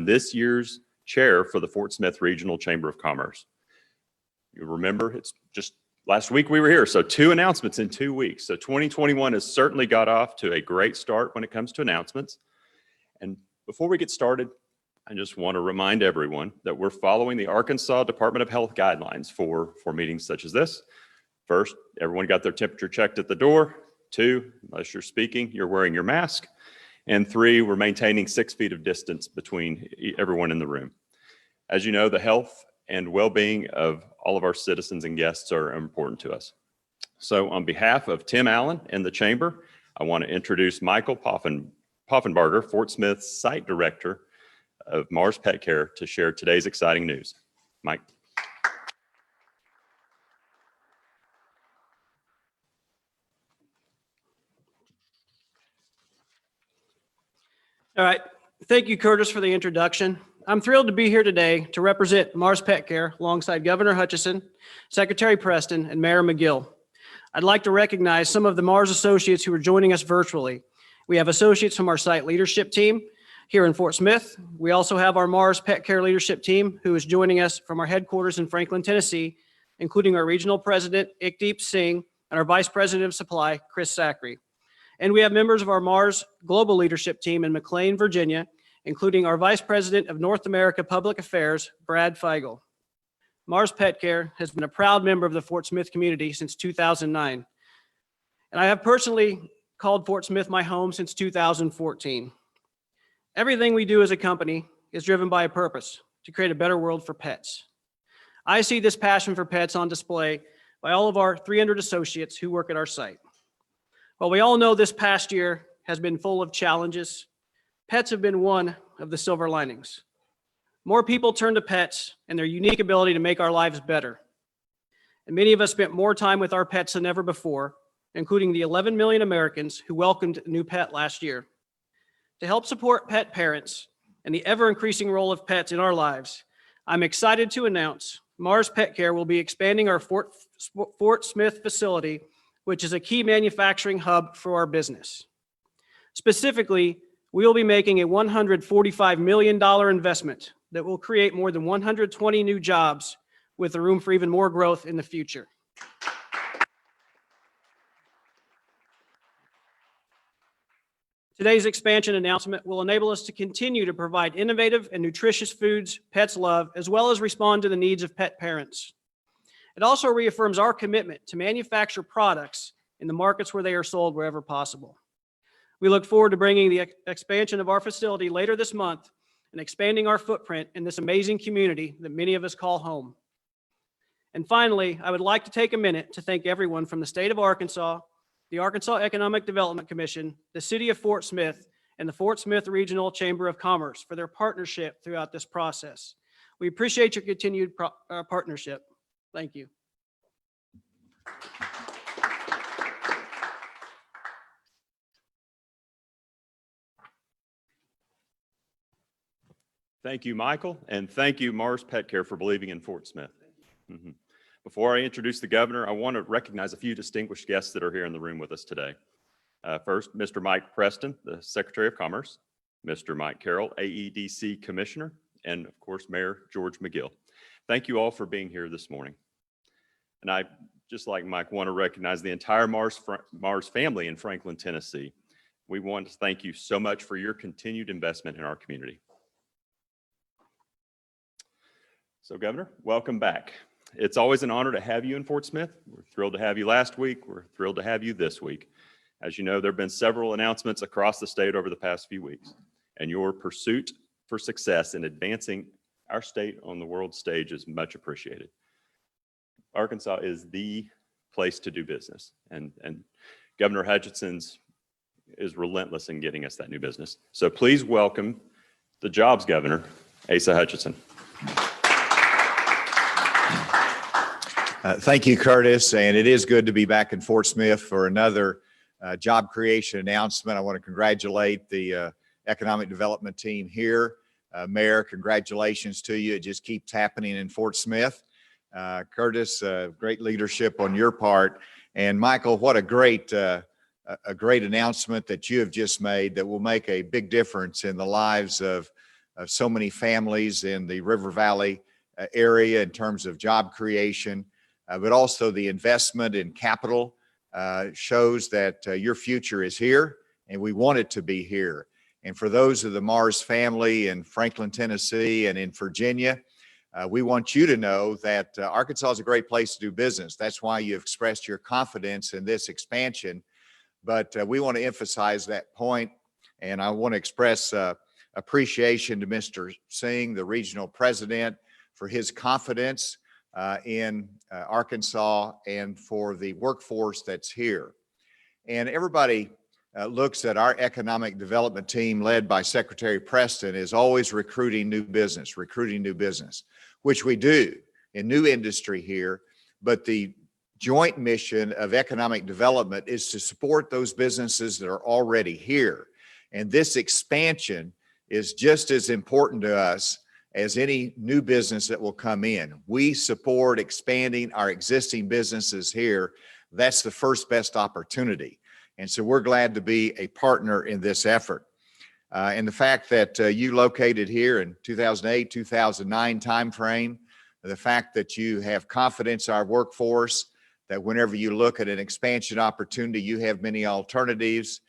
this year's chair for the Fort Smith Regional Chamber of Commerce. You remember, it's just last week we were here, so 2 announcements in 2 weeks. So 2021 has certainly got off to a great start when it comes to announcements. And before we get started, I just want to remind everyone that we're following the Arkansas Department of Health guidelines for meetings such as this. First, everyone got their temperature checked at the door. 2, unless you're speaking, you're wearing your mask. And 3, we're maintaining 6 feet of distance between everyone in the room. As you know, the health and well-being of all of our citizens and guests are important to us. So on behalf of Tim Allen and the Chamber, I want to introduce Michael Poffenbarger, Fort Smith's Site Director of Mars Petcare, to share today's exciting news. Mike. All right, thank you, Curtis, for the introduction. I'm thrilled to be here today to represent Mars Petcare alongside Governor Hutchinson, Secretary Preston, and Mayor McGill. I'd like to recognize some of the Mars associates who are joining us virtually. We have associates from our site leadership team here in Fort Smith. We also have our Mars Petcare leadership team who is joining us from our headquarters in Franklin, Tennessee, including our regional president, Ikdeep Singh, and our vice president of supply, Chris Zachary. And we have members of our Mars global leadership team in McLean, Virginia, including our Vice President of North America Public Affairs, Brad Feigl. Mars Petcare has been a proud member of the Fort Smith community since 2009. And I have personally called Fort Smith my home since 2014. Everything we do as a company is driven by a purpose, to create a better world for pets. I see this passion for pets on display by all of our 300 associates who work at our site. While we all know this past year has been full of challenges, pets have been one of the silver linings. More people turn to pets and their unique ability to make our lives better. And many of us spent more time with our pets than ever before, including the 11 million Americans who welcomed a new pet last year. To help support pet parents and the ever-increasing role of pets in our lives, I'm excited to announce Mars Petcare will be expanding our Fort Smith facility, which is a key manufacturing hub for our business. Specifically, we will be making a $145 million investment that will create more than 120 new jobs with the room for even more growth in the future. Today's expansion announcement will enable us to continue to provide innovative and nutritious foods pets love, as well as respond to the needs of pet parents. It also reaffirms our commitment to manufacture products in the markets where they are sold wherever possible. We look forward to bringing the expansion of our facility later this month and expanding our footprint in this amazing community that many of us call home. And finally, I would like to take a minute to thank everyone from the state of Arkansas, the Arkansas Economic Development Commission, the city of Fort Smith, and the Fort Smith Regional Chamber of Commerce for their partnership throughout this process. We appreciate your continued partnership. Thank you. Thank you, Michael, and thank you, Mars Petcare, for believing in Fort Smith. Before I introduce the governor, I want to recognize a few distinguished guests that are here in the room with us today. First, Mr. Mike Preston, the Secretary of Commerce, Mr. Mike Carroll, AEDC Commissioner, and of course, Mayor George McGill. Thank you all for being here this morning. And I, just like Mike, want to recognize the entire Mars family in Franklin, Tennessee. We want to thank you so much for your continued investment in our community. So Governor, welcome back. It's always an honor to have you in Fort Smith. We're thrilled to have you last week. We're thrilled to have you this week. As you know, there have been several announcements across the state over the past few weeks, and your pursuit for success in advancing our state on the world stage is much appreciated. Arkansas is the place to do business, and Governor Hutchinson's is relentless in getting us that new business. So please welcome the Jobs Governor, Asa Hutchinson. Thank you, Curtis, and it is good to be back in Fort Smith for another job creation announcement. I want to congratulate the economic development team here. Mayor, congratulations to you. It just keeps happening in Fort Smith. Curtis, great leadership on your part. And Michael, what a great announcement that you have just made that will make a big difference in the lives of so many families in the River Valley area in terms of job creation, but also the investment in capital shows that your future is here, and we want it to be here. And for those of the Mars family in Franklin, Tennessee, and in Virginia, we want you to know that Arkansas is a great place to do business. That's why you expressed your confidence in this expansion. But we want to emphasize that point, and I want to express appreciation to Mr. Singh, the regional president, for his confidence in Arkansas and for the workforce that's here. And everybody looks at our economic development team led by Secretary Preston is always recruiting new business, which we do in new industry here. But the joint mission of economic development is to support those businesses that are already here. And this expansion is just as important to us as any new business that will come in. We support expanding our existing businesses here. That's the first best opportunity. And so we're glad to be a partner in this effort. And the fact that you located here in 2008, 2009 timeframe, the fact that you have confidence in our workforce, that whenever you look at an expansion opportunity, you have many alternatives.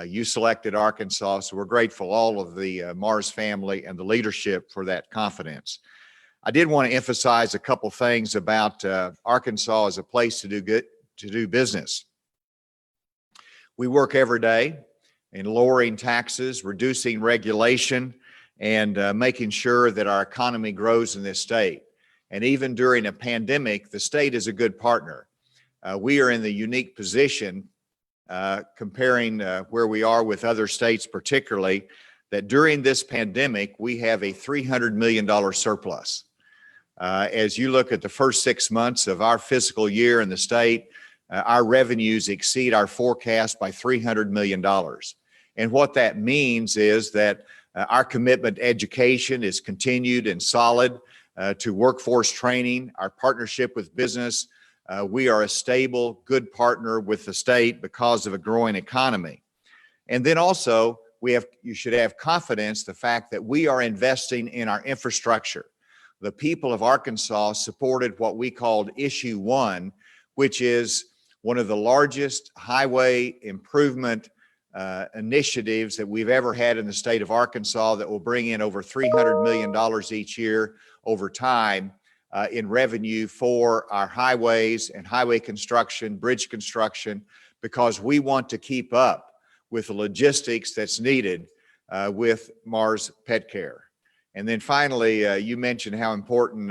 You selected Arkansas, so we're grateful, all of the Mars family and the leadership, for that confidence. I did want to emphasize a couple things about Arkansas as a place to do business. We work every day in lowering taxes, reducing regulation, and making sure that our economy grows in this state. And even during a pandemic, the state is a good partner. We are in the unique position, comparing where we are with other states particularly, that during this pandemic, we have a $300 million surplus. As you look at the first 6 months of our fiscal year in the state, our revenues exceed our forecast by $300 million. And what that means is that our commitment to education is continued and solid, to workforce training, our partnership with business. We are a stable, good partner with the state because of a growing economy. And then also, you should have confidence the fact that we are investing in our infrastructure. The people of Arkansas supported what we called Issue 1, which is one of the largest highway improvement initiatives that we've ever had in the state of Arkansas, that will bring in over $300 million each year over time in revenue for our highways and highway construction, bridge construction, because we want to keep up with the logistics that's needed with Mars Petcare. And then finally, you mentioned how important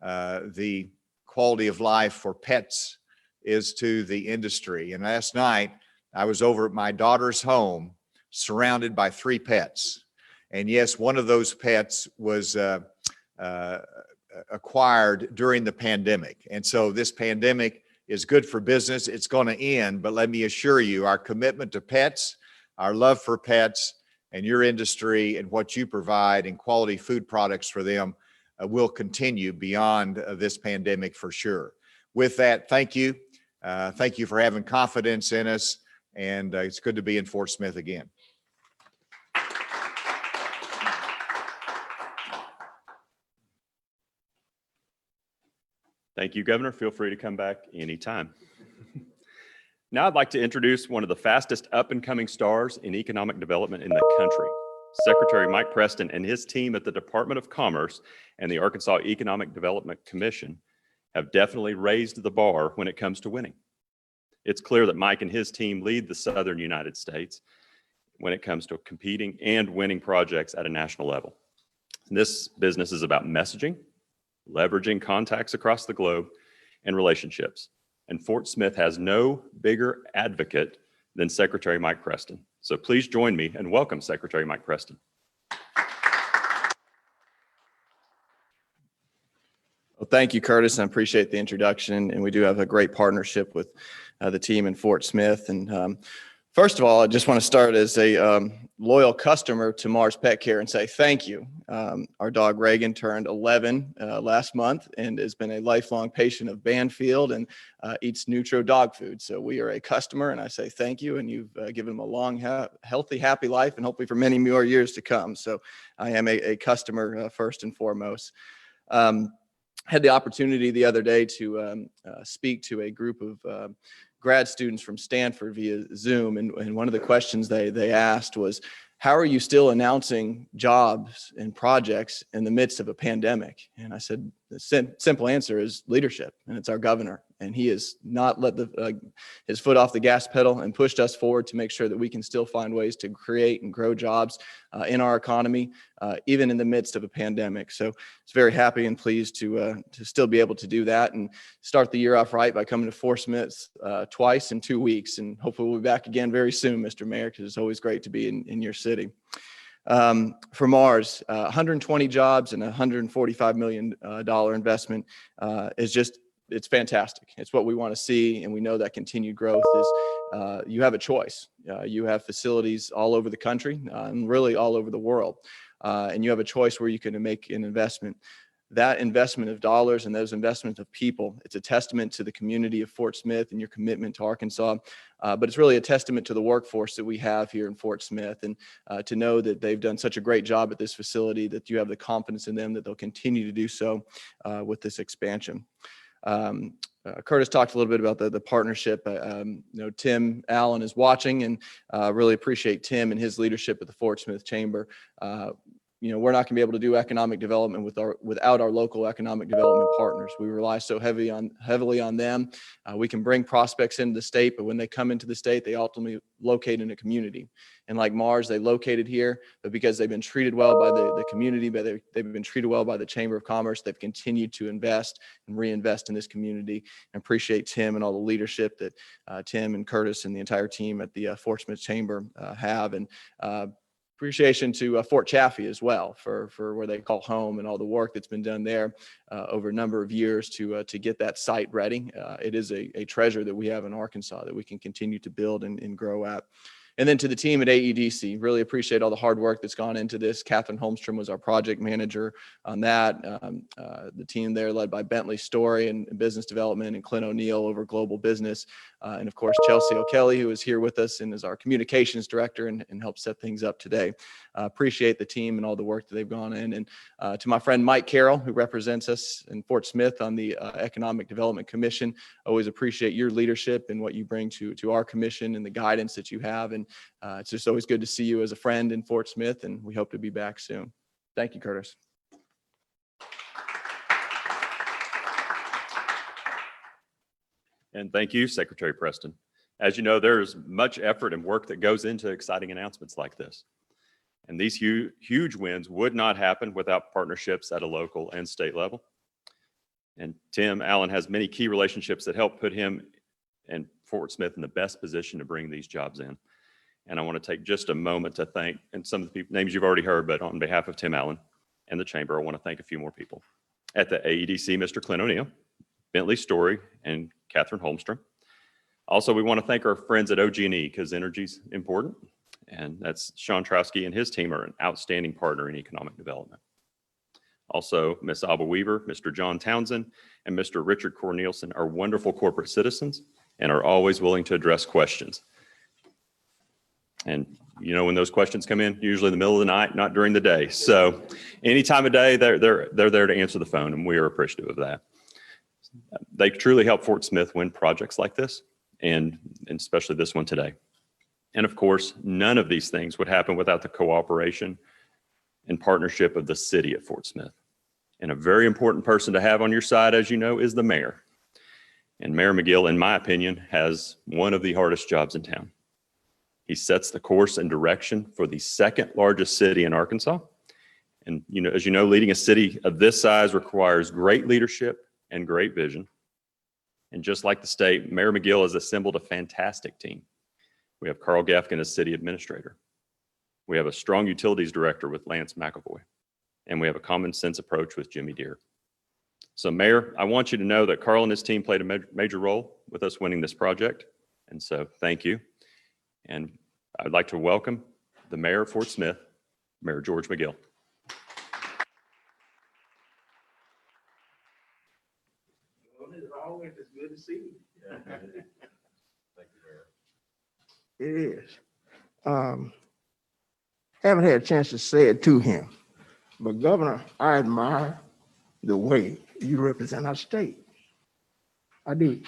the quality of life for pets is to the industry. And last night, I was over at my daughter's home, surrounded by 3 pets. And yes, one of those pets was acquired during the pandemic. And so this pandemic is good for business. It's going to end, but let me assure you, our commitment to pets, our love for pets, and your industry and what you provide and quality food products for them will continue beyond this pandemic for sure. With that, thank you. Thank you for having confidence in us, and it's good to be in Fort Smith again. Thank you, Governor. Feel free to come back anytime. Now I'd like to introduce one of the fastest up-and-coming stars in economic development in the country. Secretary Mike Preston and his team at the Department of Commerce and the Arkansas Economic Development Commission have definitely raised the bar when it comes to winning. It's clear that Mike and his team lead the Southern United States when it comes to competing and winning projects at a national level. This business is about messaging, leveraging contacts across the globe, and relationships. And Fort Smith has no bigger advocate than Secretary Mike Preston. So please join me and welcome Secretary Mike Preston. Well, thank you, Curtis. I appreciate the introduction. And we do have a great partnership with the team in Fort Smith. And First of all, I just want to start as a loyal customer to Mars Petcare and say thank you. Our dog Reagan turned 11 last month and has been a lifelong patient of Banfield and eats Nutro dog food. So we are a customer, and I say thank you. And you've given him a long, healthy, happy life, and hopefully for many more years to come. So I am a customer first and foremost. Had the opportunity the other day to speak to a group of grad students from Stanford via Zoom. And one of the questions they asked was, how are you still announcing jobs and projects in the midst of a pandemic? And I said, the simple answer is leadership, and it's our governor. And he has not let his foot off the gas pedal and pushed us forward to make sure that we can still find ways to create and grow jobs in our economy, even in the midst of a pandemic. So it's very happy and pleased to still be able to do that and start the year off right by coming to Fort Smith twice in 2 weeks. And hopefully we'll be back again very soon, Mr. Mayor, because it's always great to be in your city. For Mars, 120 jobs and $145 million investment it's fantastic. It's what we want to see, and we know that continued growth is, you have a choice. You have facilities all over the country and really all over the world, and you have a choice where you can make an investment. That investment of dollars and those investments of people, it's a testament to the community of Fort Smith and your commitment to Arkansas, but it's really a testament to the workforce that we have here in Fort Smith, and to know that they've done such a great job at this facility, that you have the confidence in them that they'll continue to do so with this expansion. Curtis talked a little bit about the partnership. Tim Allen is watching, and really appreciate Tim and his leadership at the Fort Smith Chamber. We're not going to be able to do economic development without our local economic development partners. We rely so heavily on them. We can bring prospects into the state, but when they come into the state, they ultimately locate in a community. And like Mars, they located here, but because they've been treated well by the community, but they've been treated well by the Chamber of Commerce, they've continued to invest and reinvest in this community. And appreciate Tim and all the leadership that Tim and Curtis and the entire team at the Fort Smith Chamber have. And appreciation to Fort Chaffee as well for where they call home, and all the work that's been done there over a number of years to get that site ready. It is a treasure that we have in Arkansas that we can continue to build and grow at. And then to the team at AEDC, really appreciate all the hard work that's gone into this. Catherine Holmstrom was our project manager on that. The team there led by Bentley Story in business development, and Clint O'Neill over global business. And of course, Chelsea O'Kelly, who is here with us and is our communications director and helped set things up today. Appreciate the team and all the work that they've gone in. And to my friend Mike Carroll, who represents us in Fort Smith on the Economic Development Commission, always appreciate your leadership and what you bring to our commission and the guidance that you have. And it's just always good to see you as a friend in Fort Smith, and we hope to be back soon. Thank you, Curtis. And thank you, Secretary Preston. As you know, there's much effort and work that goes into exciting announcements like this. And these huge wins would not happen without partnerships at a local and state level. And Tim Allen has many key relationships that help put him and Fort Smith in the best position to bring these jobs in. And I want to take just a moment to thank, and some of the names you've already heard, but on behalf of Tim Allen and the Chamber, I want to thank a few more people. At the AEDC, Mr. Clint O'Neill, Bentley Story, and Catherine Holmstrom. Also, we want to thank our friends at OG&E, because energy's important. And that's Sean Trowski and his team are an outstanding partner in economic development. Also, Ms. Abba Weaver, Mr. John Townsend, and Mr. Richard Cornelison are wonderful corporate citizens and are always willing to address questions. And when those questions come in, usually in the middle of the night, not during the day. So any time of day, they're there to answer the phone, and we are appreciative of that. They truly help Fort Smith win projects like this, and especially this one today. And of course, none of these things would happen without the cooperation and partnership of the city of Fort Smith. And a very important person to have on your side, as you know, is the mayor. And Mayor McGill, in my opinion, has one of the hardest jobs in town. He sets the course and direction for the second largest city in Arkansas. And as you know, leading a city of this size requires great leadership and great vision. And just like the state, Mayor McGill has assembled a fantastic team. We have Carl Gefkin as city administrator. We have a strong utilities director with Lance McAvoy. And we have a common sense approach with Jimmy Deere. So Mayor, I want you to know that Carl and his team played a major role with us winning this project. And so thank you. And I'd like to welcome the Mayor of Fort Smith, Mayor George McGill. As always, it's good to see you. It is. Haven't had a chance to say it to him, but Governor, I admire the way you represent our state. I do.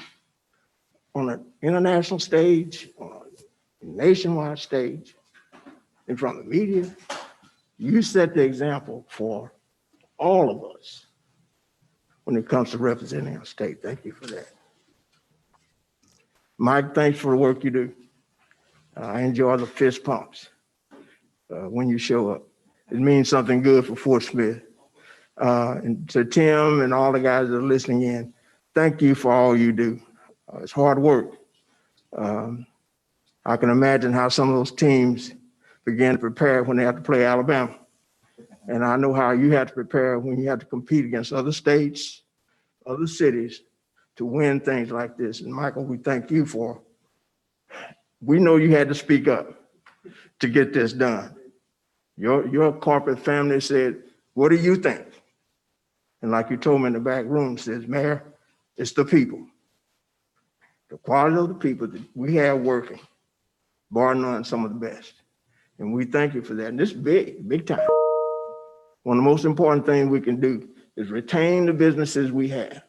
On an international stage, on a nationwide stage, in front of the media, you set the example for all of us when it comes to representing our state. Thank you for that. Mike, thanks for the work you do. I enjoy the fist pumps when you show up. It means something good for Fort Smith. And to Tim and all the guys that are listening in, thank you for all you do. It's hard work. I can imagine how some of those teams begin to prepare when they have to play Alabama. And I know how you have to prepare when you have to compete against other states, other cities to win things like this. And Michael, we thank you for, we know you had to speak up to get this done. Your corporate family said, what do you think? And like you told me in the back room, says, Mayor, it's the people. The quality of the people that we have working, bar none, some of the best. And we thank you for that. And this is big, big time. One of the most important things we can do is retain the businesses we have.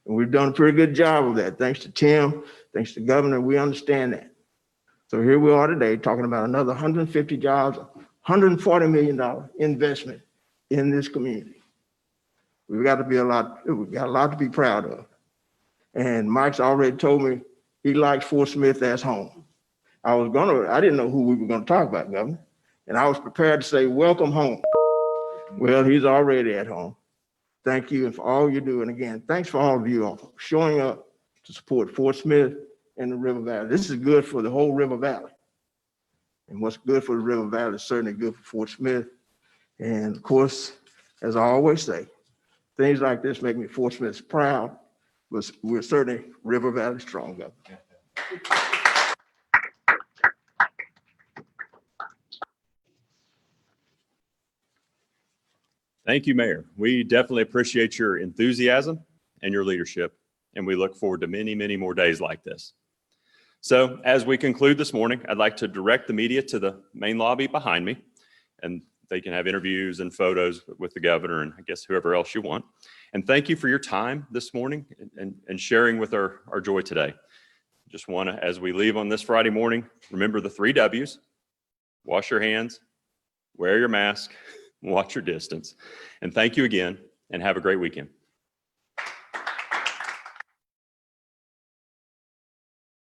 And we've done a pretty good job of that. Thanks to Tim, thanks to the governor, we understand that. So here we are today talking about another 150 jobs, $140 million investment in this community. We've got a lot to be proud of. And Mike's already told me he likes Fort Smith as home. I didn't know who we were gonna talk about, Governor. And I was prepared to say, welcome home. Well, he's already at home. Thank you and for all you do. And again, thanks for all of you all for showing up to support Fort Smith and the River Valley. This is good for the whole River Valley. And what's good for the River Valley is certainly good for Fort Smith. And of course, as I always say, things like this make me Fort Smith proud, but we're certainly River Valley strong, Governor. Thank you, Mayor. We definitely appreciate your enthusiasm and your leadership, and we look forward to many, many more days like this. So as we conclude this morning, I'd like to direct the media to the main lobby behind me, and they can have interviews and photos with the governor and I guess whoever else you want. And thank you for your time this morning and sharing with our joy today. Just want to, as we leave on this Friday morning, remember the 3 W's: wash your hands, wear your mask, watch your distance. And thank you again, and have a great weekend.